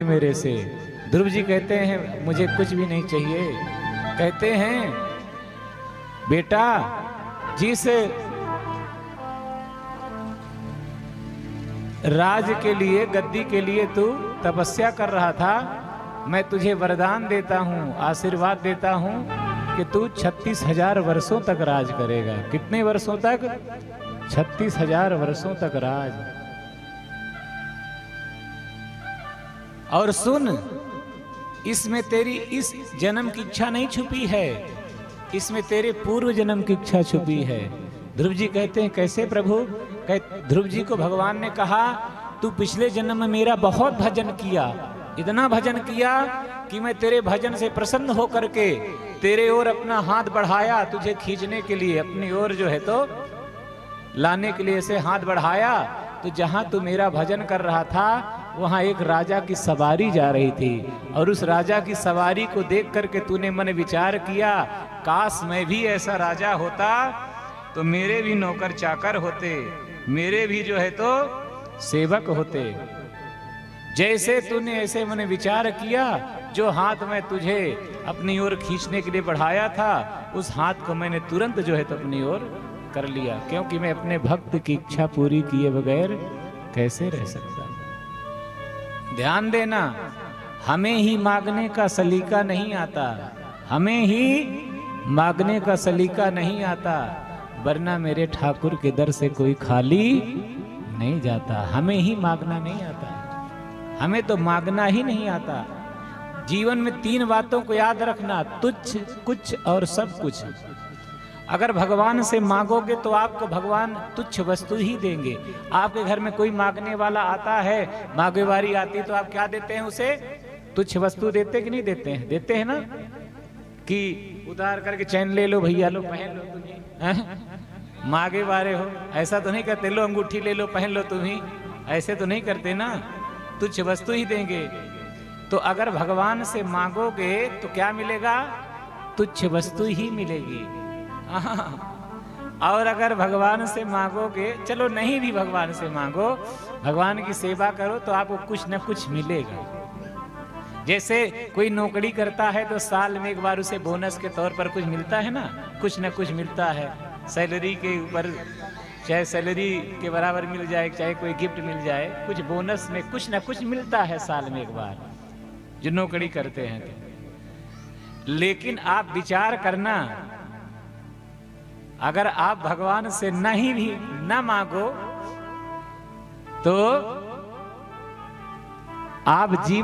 मेरे से। ध्रुव जी कहते हैं मुझे कुछ भी नहीं चाहिए। कहते हैं बेटा जिस राज के लिए, गद्दी के लिए तू तपस्या कर रहा था, मैं तुझे वरदान देता हूँ, आशीर्वाद देता हूँ कि तू 36,000 वर्षों तक राज करेगा। कितने वर्षों तक? 36,000 वर्षों तक राज। और सुन, इसमें तेरी इस जन्म की इच्छा नहीं छुपी है, इसमें तेरे पूर्व जन्म की इच्छा छुपी है। ध्रुव जी कहते हैं कैसे प्रभु? ध्रुव जी को भगवान ने कहा तू पिछले जन्म में मेरा बहुत भजन किया, इतना भजन किया कि मैं तेरे भजन से प्रसन्न होकर के तेरे ओर अपना हाथ बढ़ाया, तुझे खींचने के लिए, अपनी ओर जो है तो लाने के लिए से हाथ बढ़ाया। तो जहां तू मेरा भजन कर रहा था वहां एक राजा की सवारी जा रही थी, और उस राजा की सवारी को देख करके तूने मन विचार किया काश मैं भी ऐसा राजा होता तो मेरे भी नौकर चाकर होते, मेरे भी जो है तो सेवक होते। जैसे तूने ऐसे मन विचार किया, जो हाथ में तुझे अपनी ओर खींचने के लिए बढ़ाया था उस हाथ को मैंने तुरंत जो है तो अपनी ओर कर लिया, क्योंकि मैं अपने भक्त की इच्छा पूरी किए बगैर कैसे रह सकता। ध्यान देना, हमें ही मांगने का सलीका नहीं आता, हमें ही मांगने का सलीका नहीं आता, वरना मेरे ठाकुर के दर से कोई खाली नहीं जाता। हमें ही मांगना नहीं आता, हमें तो मांगना ही नहीं आता। जीवन में 3 बातों को याद रखना, तुच्छ, कुछ और सब कुछ। अगर भगवान से मांगोगे तो आपको भगवान तुच्छ वस्तु ही देंगे। आपके घर में कोई मांगने वाला आता है, मांगे वारी आती, तो आप क्या देते हैं उसे? तुच्छ वस्तु देते कि नहीं देते हैं? देते हैं ना, कि उतार करके चैन ले लो भैया, लो पहन लो तुम्हें, मांगे वारे हो, ऐसा तो नहीं करते। लो अंगूठी ले लो पहन लो तुम्हें, ऐसे तो नहीं करते ना, तुच्छ वस्तु ही देंगे। तो अगर भगवान से मांगोगे तो क्या मिलेगा? तुच्छ वस्तु ही मिलेगी। और अगर भगवान से मांगोगे, चलो नहीं भी भगवान से मांगो, भगवान की सेवा करो तो आपको कुछ न कुछ मिलेगा। जैसे कोई नौकरी करता है तो साल में एक बार उसे बोनस के तौर पर कुछ मिलता है ना, कुछ न कुछ मिलता है। सैलरी के ऊपर चाहे सैलरी के बराबर मिल जाए, चाहे कोई गिफ्ट मिल जाए, कुछ बोनस में कुछ न कुछ मिलता है साल में एक बार, जो नौकरी करते हैं। लेकिन आप विचार करना, अगर आप भगवान से नहीं भी न मांगो तो आप जीवन